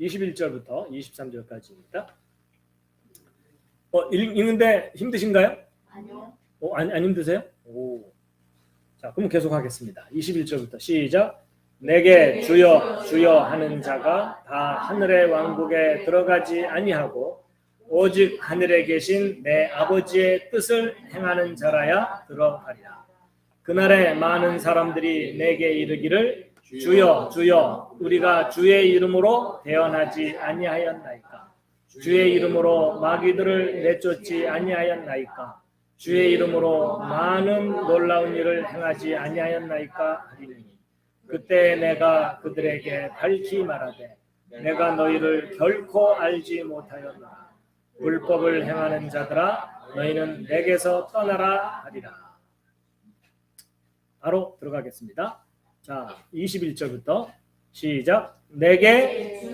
21절부터 23절까지입니다. 읽는데 힘드신가요? 아니요. 안 힘드세요? 오. 자, 그럼 계속 하겠습니다. 21절부터 시작. 내게 주여 주여 하는 자가 다 하늘의 왕국에 들어가지 아니하고 오직 하늘에 계신 내 아버지의 뜻을 행하는 자라야 들어가리라. 그날에 많은 사람들이 내게 이르기를 주여 주여 우리가 주의 이름으로 대언하지 아니하였나이까? 주의 이름으로 마귀들을 내쫓지 아니하였나이까? 주의 이름으로 많은 놀라운 일을 행하지 아니하였나이까 하리니 그때 내가 그들에게 밝히 말하되 내가 너희를 결코 알지 못하였노라. 불법을 행하는 자들아 너희는 내게서 떠나라 하리라. 바로 들어가겠습니다. 자, 21절부터 시작. 내게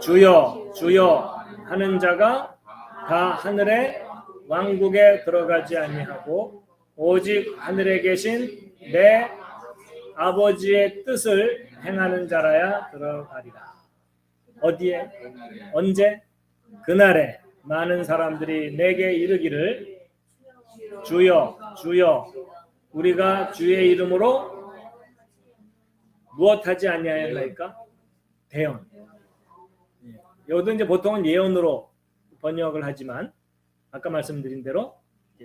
주여 주여 하는 자가 다 하늘의 왕국에 들어가지 아니하고 오직 하늘에 계신 내 아버지의 뜻을 행하는 자라야 들어가리라. 어디에? 언제? 그날에 많은 사람들이 내게 이르기를 주여 주여 우리가 주의 이름으로 무엇하지 아니하였나이까? 대언. 여기도 이제 보통은 예언으로 번역을 하지만 아까 말씀드린 대로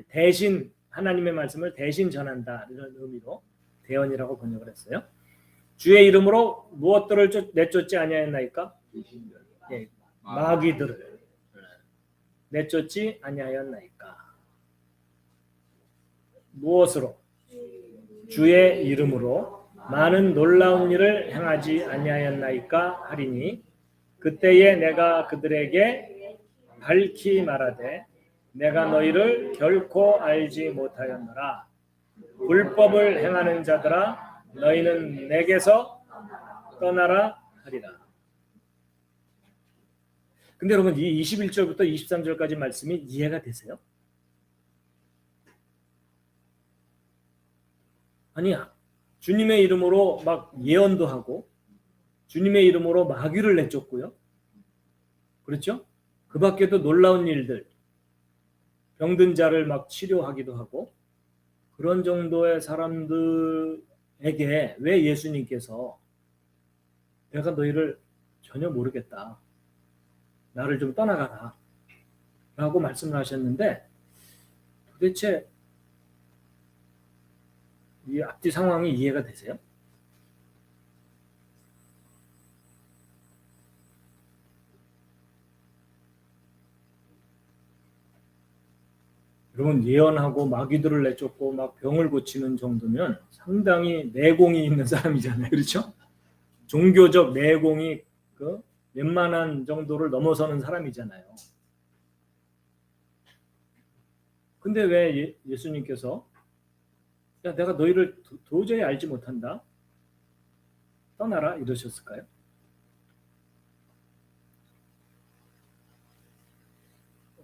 대신 하나님의 말씀을 대신 전한다 이런 의미로 대언이라고 번역을 했어요. 주의 이름으로 무엇들을 내쫓지 아니하였나이까? 예, 마귀들을 내쫓지 아니하였나이까? 무엇으로? 주의 이름으로 많은 놀라운 일을 행하지 아니하였나이까 하리니 그때에 내가 그들에게 밝히 말하되 내가 너희를 결코 알지 못하였노라. 불법을 행하는 자들아 너희는 내게서 떠나라 하리라. 근데 여러분 이 21절부터 23절까지 말씀이 이해가 되세요? 아니야. 주님의 이름으로 막 예언도 하고 주님의 이름으로 마귀를 내쫓고요. 그렇죠? 그 밖에도 놀라운 일들 병든 자를 막 치료하기도 하고 그런 정도의 사람들에게 왜 예수님께서 내가 너희를 전혀 모르겠다. 나를 좀 떠나가라. 라고 말씀을 하셨는데 도대체 이 앞뒤 상황이 이해가 되세요? 여러분 예언하고 마귀들을 내쫓고 막 병을 고치는 정도면 상당히 내공이 있는 사람이잖아요. 그렇죠? 종교적 내공이 그 웬만한 정도를 넘어서는 사람이잖아요. 근데 왜 예수님께서 야 내가 너희를 도저히 알지 못한다. 떠나라 이러셨을까요?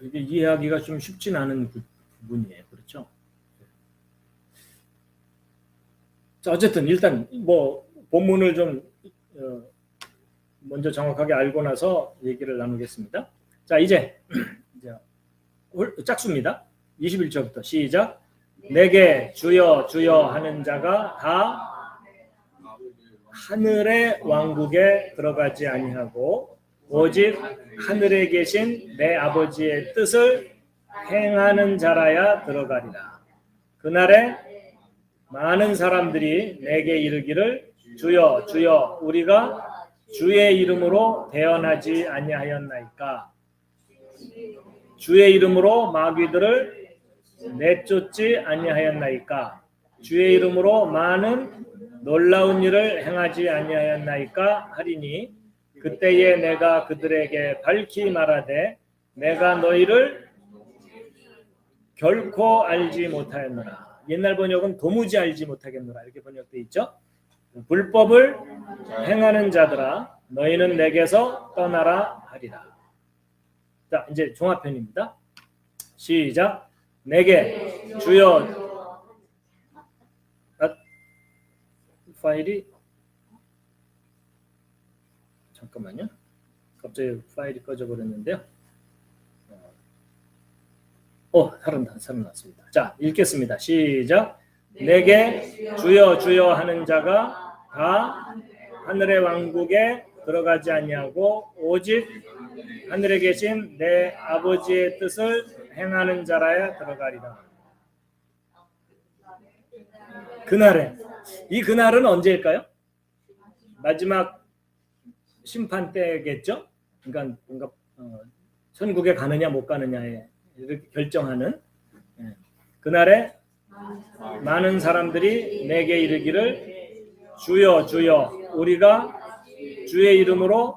이게 이해하기가 좀 쉽진 않은 부분이에요. 그렇죠? 자, 어쨌든 일단 뭐 본문을 좀 먼저 정확하게 알고 나서 얘기를 나누겠습니다. 자, 이제 짝수입니다. 21절부터 시작. 내게 주여 주여 하는 자가 다 하늘의 왕국에 들어가지 아니하고 오직 하늘에 계신 내 아버지의 뜻을 행하는 자라야 들어가리라. 그날에 많은 사람들이 내게 이르기를 주여 주여 우리가 주의 이름으로 대언하지 아니하였나이까? 주의 이름으로 마귀들을 내쫓지 아니하였나이까? 주의 이름으로 많은 놀라운 일을 행하지 아니하였나이까 하리니 그때에 내가 그들에게 밝히 말하되 내가 너희를 결코 알지 못하였노라. 옛날 번역은 도무지 알지 못하겠노라 이렇게 번역되어 있죠. 불법을 행하는 자들아 너희는 내게서 떠나라 하리라. 자, 이제 종합편입니다. 시작. 내게 주여. 파일이 잠깐만요. 갑자기 파일이 꺼져 버렸는데요. 살아났습니다. 자, 읽겠습니다. 시작. 내게 주여 주여 하는 자가 다 하늘의 왕국에 들어가지 아니하고 오직 하늘에 계신 내 아버지의 뜻을 행하는 자라야 들어가리라. 그날에, 이 그날은 언제일까요? 마지막 심판 때겠죠? 그러니까 뭔가 천국에 가느냐 못 가느냐에 이렇게 결정하는 그날에 많은 사람들이 내게 이르기를 주여 주여 우리가 주의 이름으로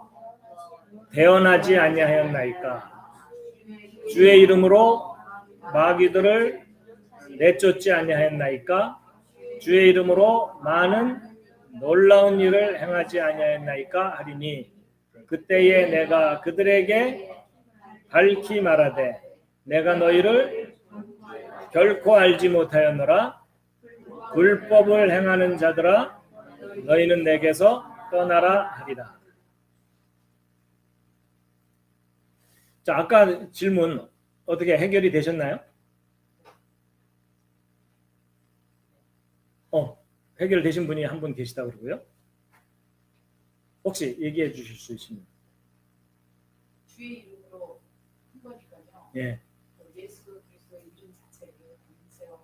대언하지 아니하였나이까 주의 이름으로 마귀들을 내쫓지 아니하였나이까 주의 이름으로 많은 놀라운 일을 행하지 아니하였나이까 하리니 그때에 내가 그들에게 밝히 말하되 내가 너희를 결코 알지 못하였노라. 불법을 행하는 자들아 너희는 내게서 떠나라 하리라. 자, 아까 질문 어떻게 해결이 되셨나요? 해결되신 분이 한 분 계시다 그러고요. 혹시 얘기해 주실 수 있습니까? 주의 이름으로 한 거니까요. 예. 예수 그리스도의 이름 자체를 권세와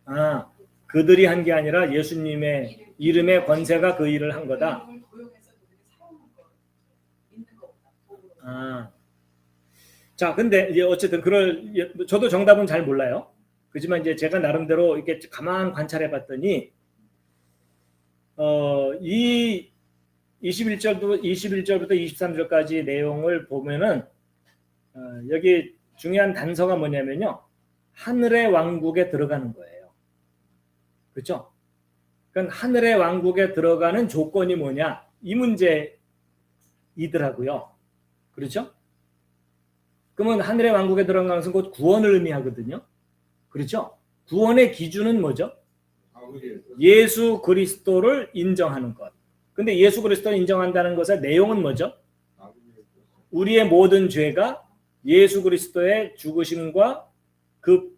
능력이 그들이 한 게 아니라 예수님의 이름의 권세가 그 일을 한 거다. 이름을 도용해서 그들이 사용한 거 있는 것보다 자, 근데 이제 어쨌든 저도 정답은 잘 몰라요. 그렇지만 이제 제가 나름대로 이렇게 가만 관찰해 봤더니 이 21절부터 23절까지 내용을 보면은 여기 중요한 단서가 뭐냐면요. 하늘의 왕국에 들어가는 거예요. 그렇죠? 그러니까 하늘의 왕국에 들어가는 조건이 뭐냐? 이 문제이더라고요. 그렇죠? 그러면 하늘의 왕국에 들어가는 것은 곧 구원을 의미하거든요. 그렇죠? 구원의 기준은 뭐죠? 예수 그리스도를 인정하는 것. 근데 예수 그리스도를 인정한다는 것의 내용은 뭐죠? 우리의 모든 죄가 예수 그리스도의 죽으심과 그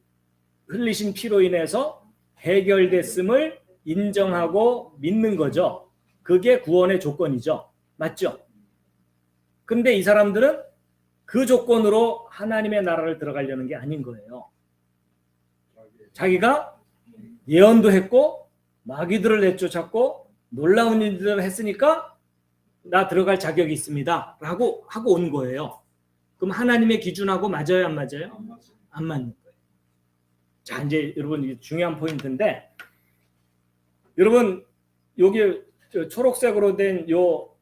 흘리신 피로 인해서 해결됐음을 인정하고 믿는 거죠. 그게 구원의 조건이죠. 맞죠? 근데 이 사람들은 그 조건으로 하나님의 나라를 들어가려는 게 아닌 거예요. 자기가 예언도 했고 마귀들을 내쫓았고 놀라운 일들을 했으니까 나 들어갈 자격이 있습니다 라고 하고 온 거예요. 그럼 하나님의 기준하고 맞아요 안 맞아요? 안 맞는 거예요. 자, 이제 여러분 중요한 포인트인데 여러분 여기 초록색으로 된 요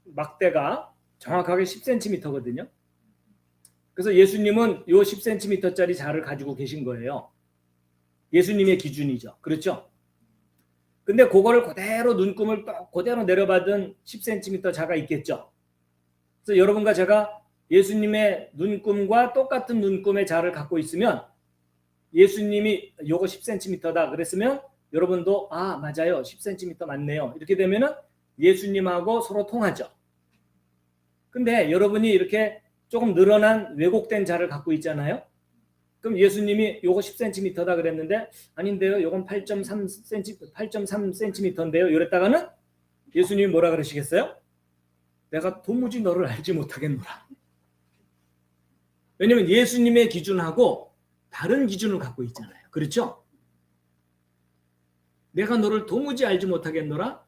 막대가 정확하게 10cm거든요. 그래서 예수님은 요 10cm짜리 자를 가지고 계신 거예요. 예수님의 기준이죠. 그렇죠? 근데 그거를 그대로 눈금을 그대로 내려받은 10cm 자가 있겠죠. 그래서 여러분과 제가 예수님의 눈금과 똑같은 눈금의 자를 갖고 있으면 예수님이 요거 10cm다 그랬으면 여러분도 맞아요. 10cm 맞네요. 이렇게 되면은 예수님하고 서로 통하죠. 근데 여러분이 이렇게 조금 늘어난 왜곡된 자를 갖고 있잖아요. 그럼 예수님이 요거 10cm다 그랬는데 아닌데요. 요건 8.3cm인데요. 이랬다가는 예수님이 뭐라 그러시겠어요? 내가 도무지 너를 알지 못하겠노라. 왜냐하면 예수님의 기준하고 다른 기준을 갖고 있잖아요. 그렇죠? 내가 너를 도무지 알지 못하겠노라.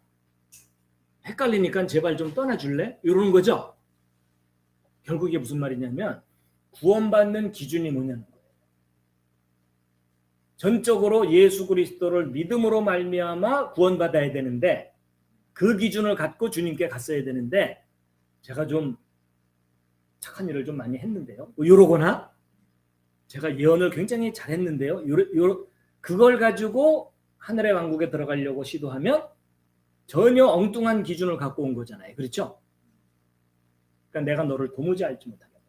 헷갈리니까 제발 좀 떠나줄래? 이러는 거죠. 결국 이게 무슨 말이냐면 구원받는 기준이 뭐냐는 거예요. 전적으로 예수 그리스도를 믿음으로 말미암아 구원받아야 되는데 그 기준을 갖고 주님께 갔어야 되는데 제가 좀 착한 일을 좀 많이 했는데요. 요러거나 제가 예언을 굉장히 잘했는데요. 그걸 가지고 하늘의 왕국에 들어가려고 시도하면 전혀 엉뚱한 기준을 갖고 온 거잖아요. 그렇죠? 그러니까 내가 너를 도무지 알지 못하겠다.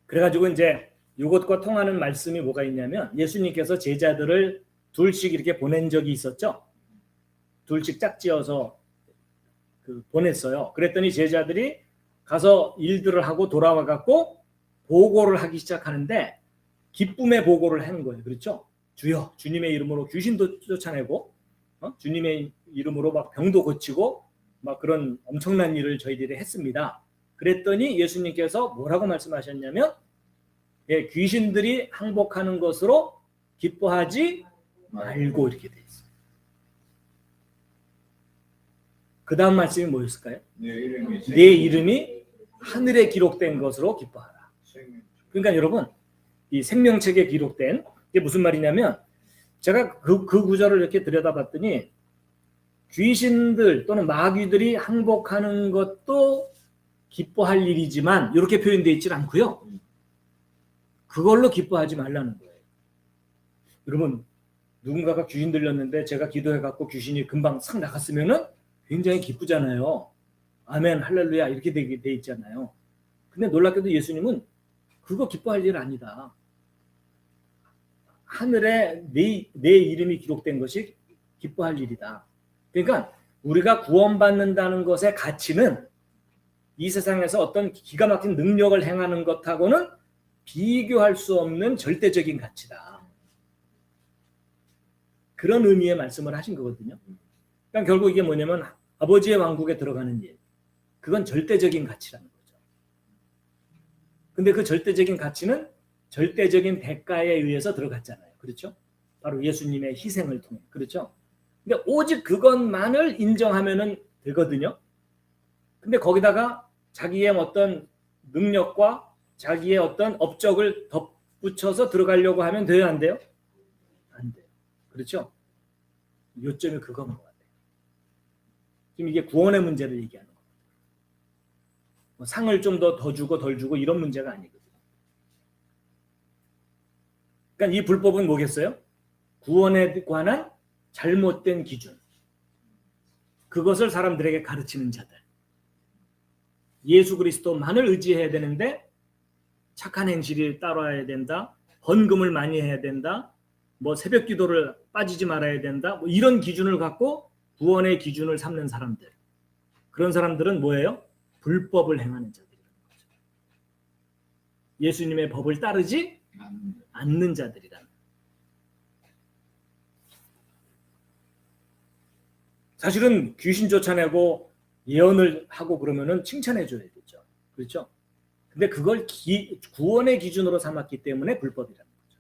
그래가지고 이제 이것과 통하는 말씀이 뭐가 있냐면 예수님께서 제자들을 둘씩 이렇게 보낸 적이 있었죠. 둘씩 짝지어서 보냈어요. 그랬더니 제자들이 가서 일들을 하고 돌아와 갖고 보고를 하기 시작하는데 기쁨의 보고를 하는 거예요. 그렇죠? 주여, 주님의 이름으로 귀신도 쫓아내고 주님의 이름으로 막 병도 고치고 막 그런 엄청난 일을 저희들이 했습니다. 그랬더니 예수님께서 뭐라고 말씀하셨냐면 귀신들이 항복하는 것으로 기뻐하지 말고 이렇게 돼 있어요. 그 다음 말씀이 뭐였을까요? 내 이름이 하늘에 기록된 것으로 기뻐하라. 그러니까 여러분, 이 생명책에 기록된 이게 무슨 말이냐면 제가 그 구절을 이렇게 들여다봤더니 귀신들 또는 마귀들이 항복하는 것도 기뻐할 일이지만 이렇게 표현되어 있지 않고요. 그걸로 기뻐하지 말라는 거예요. 여러분, 누군가가 귀신 들렸는데 제가 기도해갖고 귀신이 금방 싹 나갔으면은 굉장히 기쁘잖아요. 아멘, 할렐루야 이렇게 돼 있잖아요. 근데 놀랍게도 예수님은 그거 기뻐할 일 아니다. 하늘에 내 이름이 기록된 것이 기뻐할 일이다. 그러니까 우리가 구원받는다는 것의 가치는 이 세상에서 어떤 기가 막힌 능력을 행하는 것하고는 비교할 수 없는 절대적인 가치다. 그런 의미의 말씀을 하신 거거든요. 그러니까 결국 이게 뭐냐면 아버지의 왕국에 들어가는 일. 그건 절대적인 가치라는 거죠. 근데 그 절대적인 가치는 절대적인 대가에 의해서 들어갔잖아요. 그렇죠? 바로 예수님의 희생을 통해. 그렇죠? 근데 오직 그것만을 인정하면은 되거든요. 근데 거기다가 자기의 어떤 능력과 자기의 어떤 업적을 덧붙여서 들어가려고 하면 돼요, 안 돼요? 안 돼요. 그렇죠? 요점이 그건 것 같아요. 지금 이게 구원의 문제를 얘기하는 거예요. 뭐 상을 좀 더 주고 덜 주고 이런 문제가 아니거든요. 그러니까 이 불법은 뭐겠어요? 구원에 관한 잘못된 기준. 그것을 사람들에게 가르치는 자들. 예수 그리스도만을 의지해야 되는데 착한 행실이 따라야 된다. 헌금을 많이 해야 된다. 뭐 새벽 기도를 빠지지 말아야 된다. 뭐 이런 기준을 갖고 구원의 기준을 삼는 사람들. 그런 사람들은 뭐예요? 불법을 행하는 자들이라는 거죠. 예수님의 법을 따르지 않는 자들이라는. 사실은 귀신 쫓아내고 예언을 하고 그러면은 칭찬해 줘야 되죠. 그렇죠? 근데 그걸 구원의 기준으로 삼았기 때문에 불법이라는 거죠.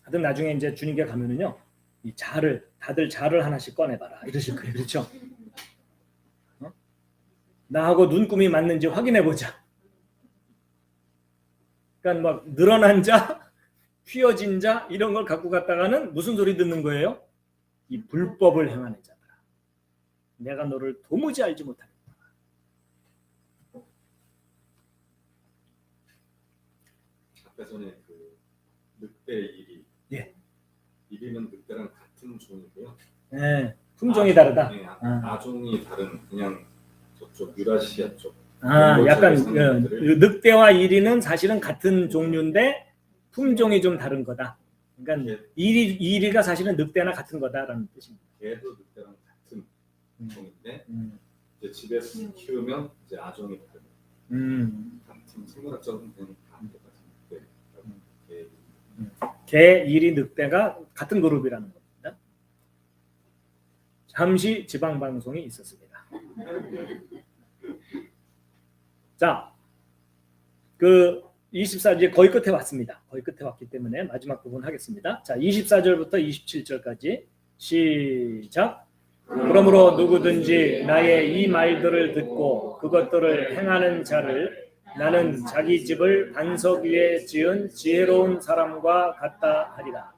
하여튼 나중에 이제 주님께 가면은요, 이 다들 자를 하나씩 꺼내봐라 이러실 거예요. 그렇죠? 나하고 눈금이 맞는지 확인해 보자. 그러니까 막 늘어난 자, 휘어진 자 이런 걸 갖고 갔다가는 무슨 소리 듣는 거예요? 이 불법을 행하는 자들아. 내가 너를 도무지 알지 못하겠다. 앞에서는 그 늑대의 일이. 예. 일이는 늑대랑 같은 종이고요. 네, 품종이 다르다. 네, 아종이 다른 그냥 저쪽 유라시아 쪽. 약간 늑대와 이리는 사실은 같은 종류인데 품종이 좀 다른 거다. 그러니까 이리가 사실은 늑대나 같은 거다라는 뜻입니다. 개도 늑대랑 같은 종인데 이제 집에서 키우면 이제 아종이 다른. 같은 생물학적인 다 똑같은 늑대. 개, 이리, 늑대가 같은 그룹이라는 겁니다. 잠시 지방 방송이 있었습니다. 자, 그 24절 이제 거의 끝에 왔습니다. 거의 끝에 왔기 때문에 마지막 부분 하겠습니다. 자, 24절부터 27절까지 시작. 그러므로 누구든지 나의 이 말들을 듣고 그것들을 행하는 자를 나는 자기 집을 반석 위에 지은 지혜로운 사람과 같다 하리라.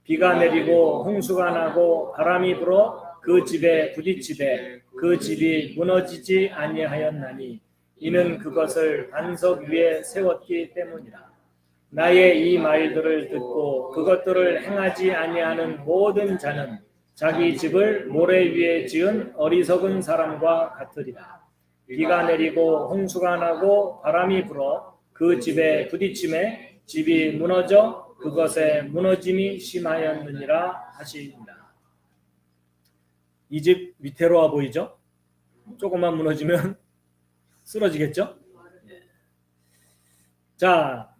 비가 내리고 홍수가 나고 바람이 불어 그 집에 부딪히되 그 집이 무너지지 아니하였나니 이는 그것을 반석 위에 세웠기 때문이라. 나의 이 말들을 듣고 그것들을 행하지 아니하는 모든 자는 자기 집을 모래 위에 지은 어리석은 사람과 같으리라. 비가 내리고 홍수가 나고 바람이 불어 그 집에 부딪힘에 집이 무너져 그것에 무너짐이 심하였느니라 하시니라. 이 집 위태로워 보이죠? 조금만 무너지면 쓰러지겠죠? 자,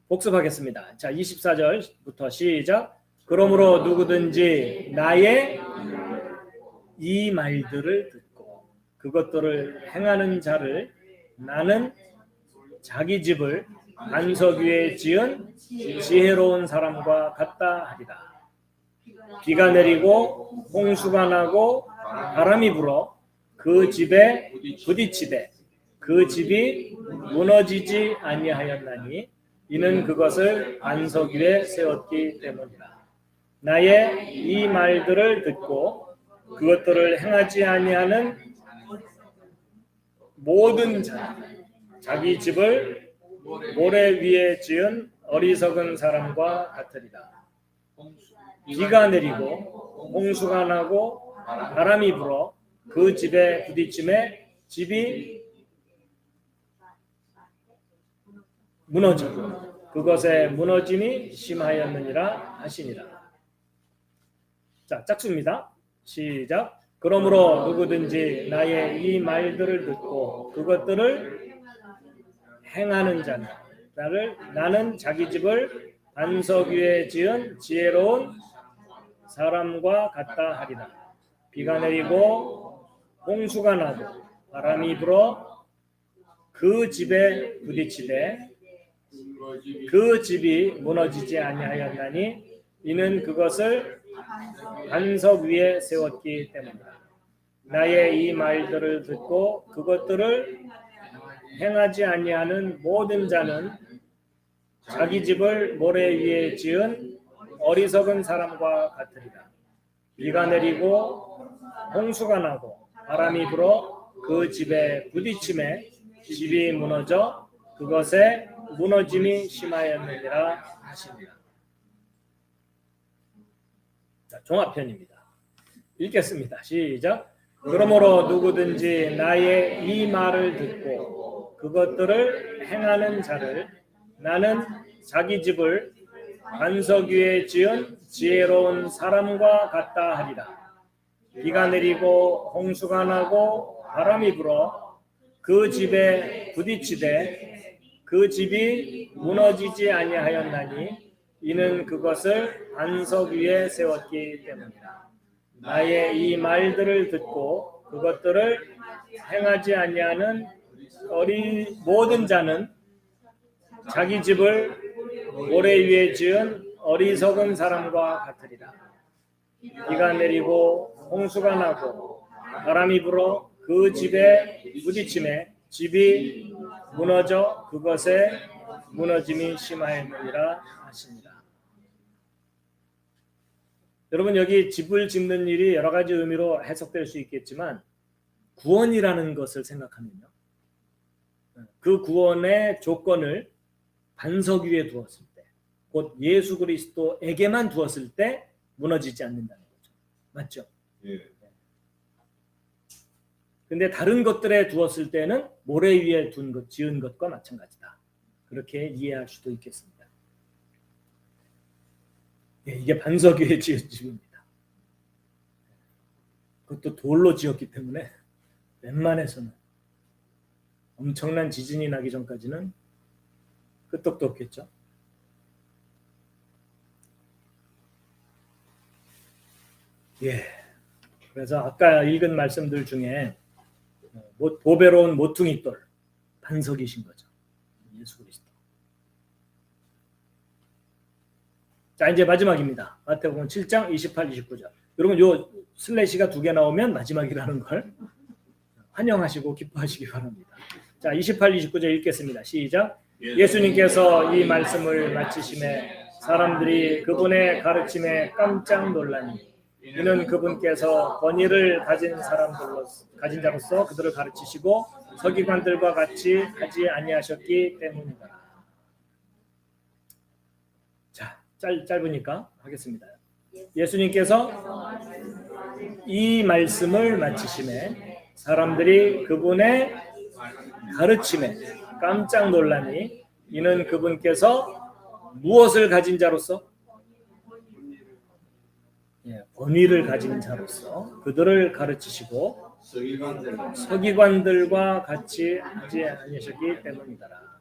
복습하겠습니다. 자, 24절부터 시작. 그러므로 누구든지 나의 이 말들을 듣고 그것들을 행하는 자를 나는 자기 집을 반석 위에 지은 지혜로운 사람과 같다 하리라. 비가 내리고 홍수가 나고 바람이 불어 그 집에 부딪히되 그 집이 무너지지 아니하였나니 이는 그것을 반석 위에 세웠기 때문이라. 나의 이 말들을 듣고 그것들을 행하지 아니하는 모든 자 자기 집을 모래 위에 지은 어리석은 사람과 같으리라. 비가 내리고 홍수가 나고 바람이 불어 그 집에 부딪힘에 집이 무너지고 그것에 무너짐이 심하였느니라 하시니라. 자, 짝수입니다. 시작. 그러므로 누구든지 나의 이 말들을 듣고 그것들을 행하는 자는 나는 자기 집을 반석 위에 지은 지혜로운 사람과 같다 하리라. 비가 내리고 홍수가 나고 바람이 불어 그 집에 부딪히되 그 집이 무너지지 아니하였나니 이는 그것을 반석 위에 세웠기 때문이다. 나의 이 말들을 듣고 그것들을 행하지 아니하는 모든 자는 자기 집을 모래 위에 지은 어리석은 사람과 같으리라. 비가 내리고 홍수가 나고 바람이 불어 그 집에 부딪힘에 집이 무너져 그것에 무너짐이 심하였느니라 하십니다. 자, 종합편입니다. 읽겠습니다. 시작. 그러므로 누구든지 나의 이 말을 듣고 그것들을 행하는 자를 나는 자기 집을 반석 위에 지은 지혜로운 사람과 같다 하리라. 비가 내리고 홍수가 나고 바람이 불어 그 집에 부딪히되 그 집이 무너지지 아니하였나니 이는 그것을 반석 위에 세웠기 때문이다. 나의 이 말들을 듣고 그것들을 행하지 아니하는 모든 자는 자기 집을 모래 위에 지은 어리석은 사람과 같으리라. 비가 내리고 홍수가 나고 바람이 불어 그 집에 부딪힘에 집이 무너져 그것에 무너짐이 심하였느니라 하십니다. 여러분, 여기 집을 짓는 일이 여러 가지 의미로 해석될 수 있겠지만 구원이라는 것을 생각하면요, 그 구원의 조건을 반석 위에 두었을 때, 곧 예수 그리스도에게만 두었을 때 무너지지 않는다는 거죠. 맞죠? 예. 근데 다른 것들에 두었을 때는 모래 위에 지은 것과 마찬가지다. 그렇게 이해할 수도 있겠습니다. 예, 이게 반석 위에 지은 집입니다. 그것도 돌로 지었기 때문에 웬만해서는 엄청난 지진이 나기 전까지는 끄떡도 없겠죠. 예. 그래서 아까 읽은 말씀들 중에 보배로운 모퉁이돌 반석이신 거죠. 예수 그리스도. 자, 이제 마지막입니다. 마태복음 7장 28, 29절. 여러분, 요 슬래시가 2개 나오면 마지막이라는 걸 환영하시고 기뻐하시기 바랍니다. 자, 28, 29절 읽겠습니다. 시작. 예수님께서 이 말씀을 마치심에 사람들이 그분의 가르침에 깜짝 놀라니 이는 그분께서 권위를 가진 자로서 그들을 가르치시고 서기관들과 같이 하지 아니하셨기 때문이다. 자, 짧으니까 하겠습니다. 예수님께서 이 말씀을 마치심에 사람들이 그분의 가르침에 깜짝 놀라니 이는 그분께서 무엇을 가진 자로서? 예, 권위를 가진 자로서 그들을 가르치시고 서기관들과 같이 하지 아니하셨기 때문이더라.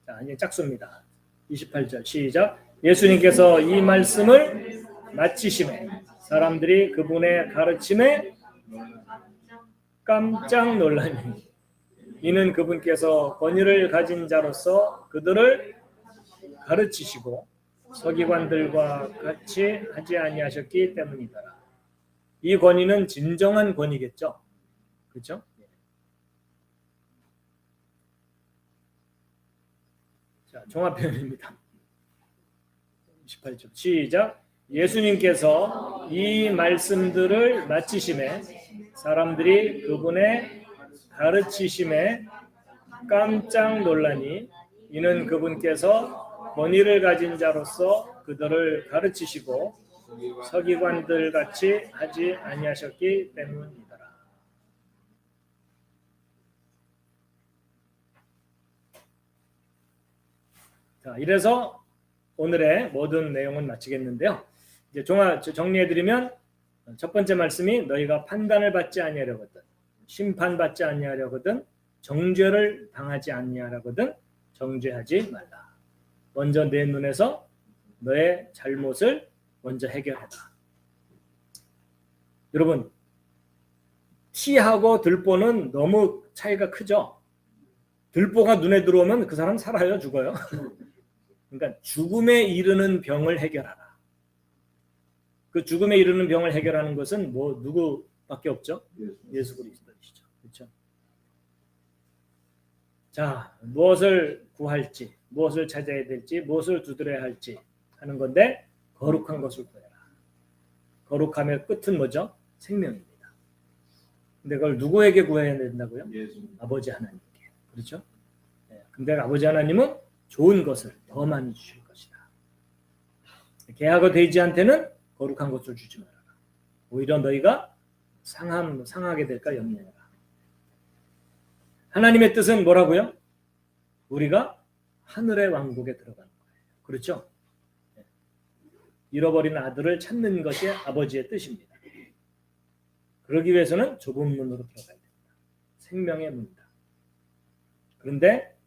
자, 이제 짝수입니다. 28절 시작. 예수님께서 이 말씀을 마치심에 사람들이 그분의 가르침에 깜짝 놀라니 이는 그분께서 권위를 가진 자로서 그들을 가르치시고 서기관들과 같이 하지 아니하셨기 때문이더라. 이 권위는 진정한 권위겠죠. 그렇죠? 자, 종합표현입니다. 28절 시작. 예수님께서 이 말씀들을 마치심에 사람들이 그분의 가르치심에 깜짝 놀라니 이는 그분께서 권위를 가진 자로서 그들을 가르치시고 서기관들 같이 하지 아니하셨기 때문이더라. 자, 이래서 오늘의 모든 내용은 마치겠는데요. 이제 정리해드리면 첫 번째 말씀이 너희가 판단을 받지 아니하려거든 심판받지 아니하려거든 정죄를 당하지 아니하려거든 정죄하지 말라. 먼저 내 눈에서 너의 잘못을 먼저 해결해라. 여러분, 티하고 들보는 너무 차이가 크죠? 들보가 눈에 들어오면 그 사람 살아요, 죽어요? 그러니까 죽음에 이르는 병을 해결하라. 그 죽음에 이르는 병을 해결하는 것은 뭐 누구밖에 없죠? 예수 그리스도이시죠. 그렇죠? 자, 무엇을 구할지, 무엇을 찾아야 될지, 무엇을 두드려야 할지 하는 건데 거룩한 것을 구해라. 거룩함의 끝은 뭐죠? 생명입니다. 근데 그걸 누구에게 구해야 된다고요? 아버지 하나님께. 그렇죠? 네. 근데 아버지 하나님은 좋은 것을 더 많이 주실 것이다. 개하고 돼지한테는 거룩한 것을 주지 말아라. 오히려 너희가 상하게 될까 염려해라. 하나님의 뜻은 뭐라고요? 우리가 하늘의 왕국에 들어가는 거예요. 그렇죠? 네. 잃어버린 아들을 찾는 것이 아버지의 뜻입니다. 그러기 위해서는 좁은 문으로 들어가야 됩니다. 생명의 문이다. 그런데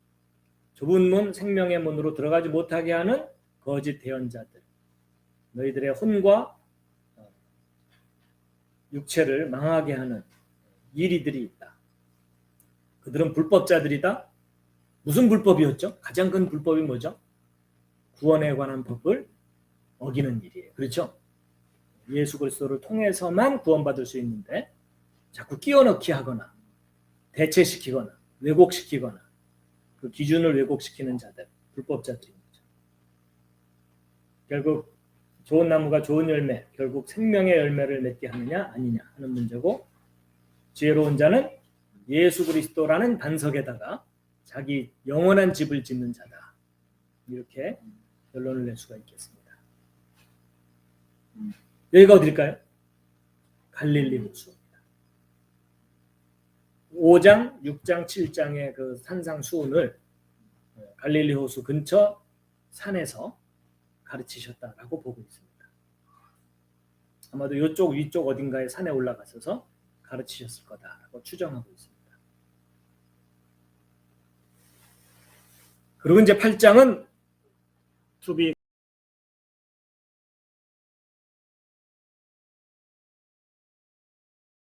좁은 문, 생명의 문으로 들어가지 못하게 하는 거짓 대언자들, 너희들의 혼과 육체를 망하게 하는 이리들이 있다. 그들은 불법자들이다. 무슨 불법이었죠? 가장 큰 불법이 뭐죠? 구원에 관한 법을 어기는 일이에요. 그렇죠? 예수 그리스도를 통해서만 구원받을 수 있는데 자꾸 끼워넣기 하거나 대체시키거나 왜곡시키거나 그 기준을 왜곡시키는 자들, 불법자들입니다. 결국 좋은 나무가 좋은 열매, 결국 생명의 열매를 맺게 하느냐 아니냐 하는 문제고, 지혜로운 자는 예수 그리스도라는 반석에다가 자기 영원한 집을 짓는 자다. 이렇게 결론을 낼 수가 있겠습니다. 여기가 어딜까요? 갈릴리 호수입니다. 5장, 6장, 7장의 그 산상 수훈을 갈릴리 호수 근처 산에서 가르치셨다라고 보고 있습니다. 아마도 이쪽 위쪽 어딘가에 산에 올라가셔서 가르치셨을 거다라고 추정하고 있습니다. 그리고 이제 8장은 to be